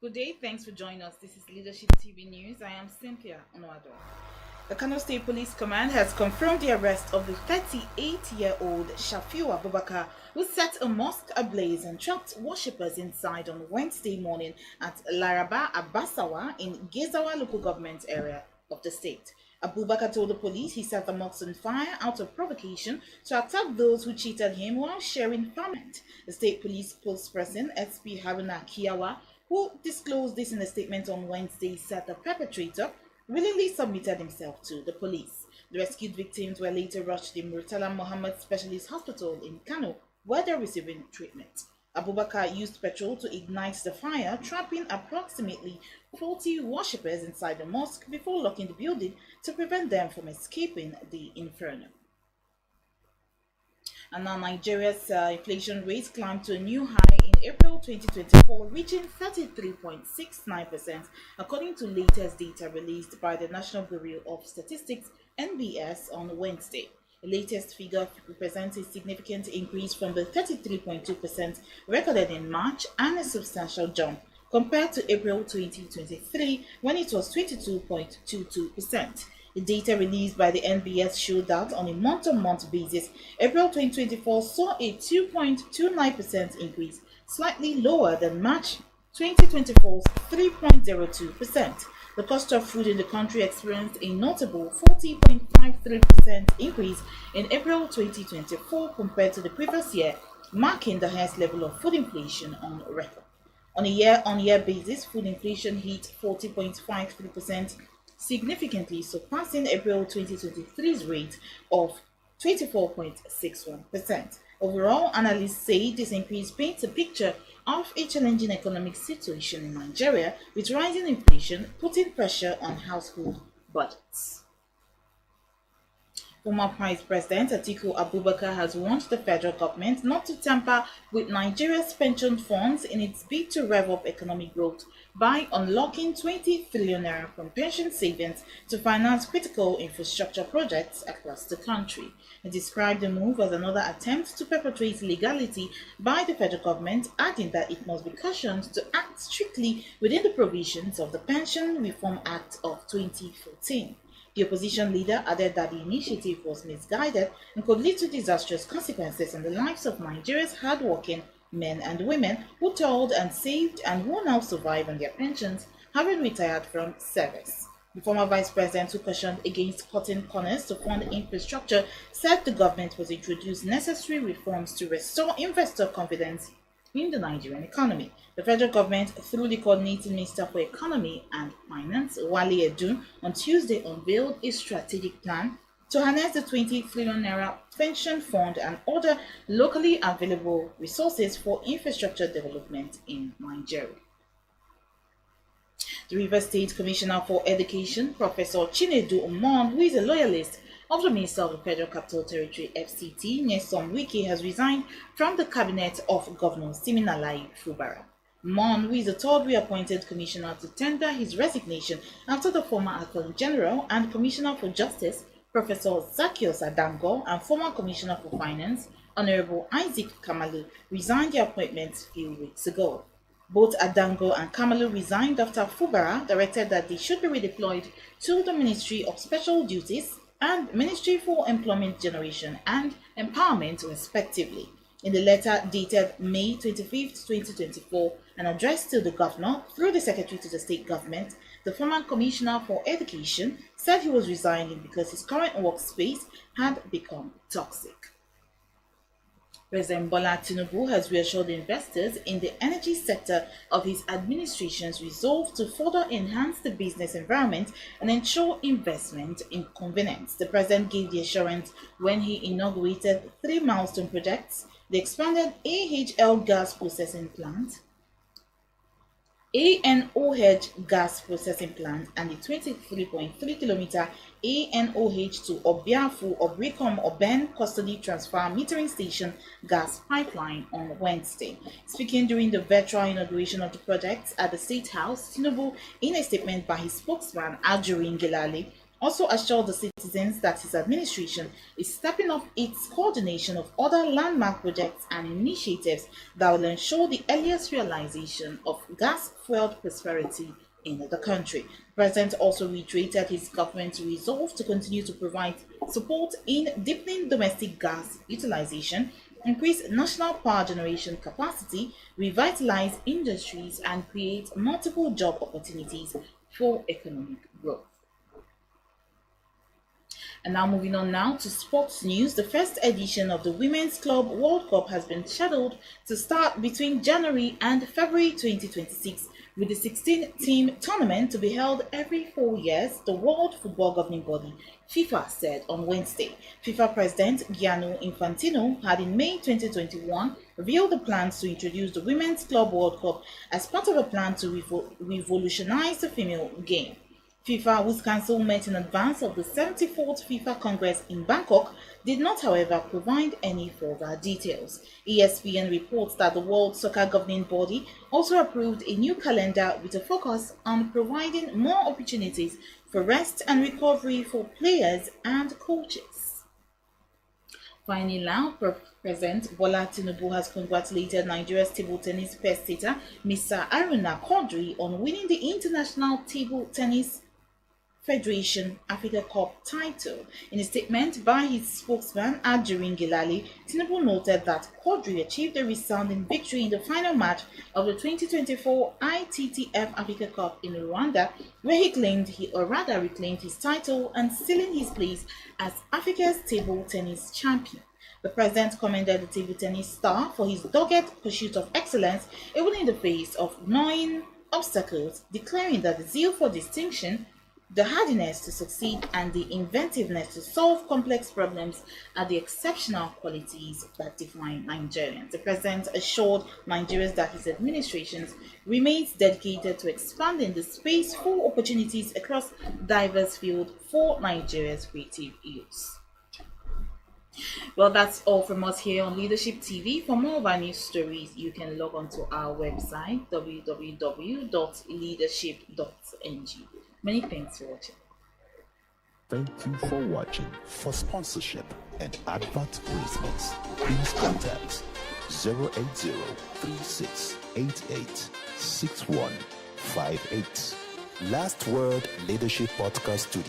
Good day, thanks for joining us. This is Leadership TV News. I am Cynthia Onoado. The Kano State Police Command has confirmed the arrest of the 38-year-old Shafi'u Abubakar, who set a mosque ablaze and trapped worshippers inside on Wednesday morning at Laraba Abasawa in Gezawa local government area of the state. Abubakar told the police he set the mosque on fire out of provocation to attack those who cheated him while sharing farmland. The state police spokesperson, SP Haruna Kiyawa, who disclosed this in a statement on Wednesday, said the perpetrator willingly submitted himself to the police. The rescued victims were later rushed to the Murtala Muhammad Specialist Hospital in Kano, where they're receiving treatment. Abubakar used petrol to ignite the fire, trapping approximately 40 worshippers inside the mosque before locking the building to prevent them from escaping the inferno. And now Nigeria's inflation rate climbed to a new high in April 2024, reaching 33.69%, according to latest data released by the National Bureau of Statistics (NBS) on Wednesday. The latest figure represents a significant increase from the 33.2% recorded in March and a substantial jump compared to April 2023 when it was 22.22%. The data released by the NBS showed that on a month-on-month basis, April 2024 saw a 2.29% increase, slightly lower than March 2024's 3.02%. The cost of food in the country experienced a notable 40.53% increase in April 2024 compared to the previous year, marking the highest level of food inflation on record. On a year-on-year basis, food inflation hit 40.53%, significantly surpassing April 2023's rate of 24.61%. Overall, analysts say this increase paints a picture of a challenging economic situation in Nigeria, with rising inflation putting pressure on household budgets. Former Vice President Atiku Abubakar has warned the federal government not to tamper with Nigeria's pension funds in its bid to rev up economic growth by unlocking 20 trillion naira from pension savings to finance critical infrastructure projects across the country. He described the move as another attempt to perpetrate legality by the federal government, adding that it must be cautioned to act strictly within the provisions of the Pension Reform Act of 2014. The opposition leader added that the initiative was misguided and could lead to disastrous consequences in the lives of Nigeria's hardworking men and women who toiled and saved and who now survive on their pensions, having retired from service. The former vice president, who cautioned against cutting corners to fund infrastructure, said the government must introduce necessary reforms to restore investor confidence in the Nigerian economy. The federal government, through the coordinating Minister for Economy and Finance, Wale Edun, on Tuesday unveiled a strategic plan to harness the 20 trillion naira pension fund and other locally available resources for infrastructure development in Nigeria. The Rivers State Commissioner for Education, Professor Chinedu Umon, who is a loyalist of the Minister of the Federal Capital Territory (FCT), Nyesom Wike, has resigned from the cabinet of Governor Siminalayi Fubara. Mon, who is the third reappointed commissioner to tender his resignation after the former Attorney General and Commissioner for Justice, Professor Zaccheaus Adango, and former Commissioner for Finance, Honorable Isaac Kamalu, resigned their appointments a few weeks ago. Both Adango and Kamalu resigned after Fubara directed that they should be redeployed to the Ministry of Special Duties and Ministry for Employment Generation and Empowerment, respectively. In the letter dated May 25, 2024, and addressed to the governor through the secretary to the state government, the former commissioner for education said he was resigning because his current workspace had become toxic. President Bola Tinubu has reassured investors in the energy sector of his administration's resolve to further enhance the business environment and ensure investment in confidence. The president gave the assurance when he inaugurated three milestone projects: the expanded AHL gas processing plant, ANOH gas processing plant, and the 23.3-kilometer ANOH to Obiafu Obricom Oben Custody Transfer Metering Station gas pipeline on Wednesday. Speaking during the virtual inauguration of the project at the State House, Tinubu, in a statement by his spokesman Ajurin Gelale, also assured the citizens that his administration is stepping up its coordination of other landmark projects and initiatives that will ensure the earliest realization of gas-fueled prosperity in the country. The president also reiterated his government's resolve to continue to provide support in deepening domestic gas utilization, increase national power generation capacity, revitalize industries, and create multiple job opportunities for economic growth. And now moving on now to sports news. The first edition of the Women's Club World Cup has been scheduled to start between January and February 2026 with the 16-team tournament to be held every 4 years, the World Football Governing Body, FIFA, said on Wednesday. FIFA President Gianni Infantino had in May 2021 revealed the plans to introduce the Women's Club World Cup as part of a plan to revolutionize the female game. FIFA, whose council met in advance of the 74th FIFA Congress in Bangkok, did not, however, provide any further details. ESPN reports that the World Soccer Governing Body also approved a new calendar with a focus on providing more opportunities for rest and recovery for players and coaches. Finally, now, President Bola Tinubu has congratulated Nigeria's table tennis pestator, Mr. Aruna Quadri, on winning the International Table Tennis Federation Africa Cup title. In a statement by his spokesman, Ajirin Gilali, Tinubu noted that Quadri achieved a resounding victory in the final match of the 2024 ITTF Africa Cup in Rwanda, where he reclaimed his title and sealing his place as Africa's table tennis champion. The president commended the table tennis star for his dogged pursuit of excellence, even in the face of gnawing obstacles, declaring that the zeal for distinction, the hardiness to succeed, and the inventiveness to solve complex problems are the exceptional qualities that define Nigerians. The president assured Nigerians that his administration remains dedicated to expanding the space for opportunities across diverse fields for Nigeria's creative youth. Well, that's all from us here on Leadership TV. For more of our news stories, you can log on to our website www.leadership.ng. Many thanks for watching. Thank you for watching. For sponsorship and advert placements, please contact 080-3688-6158. Last Word Leadership Podcast Studio.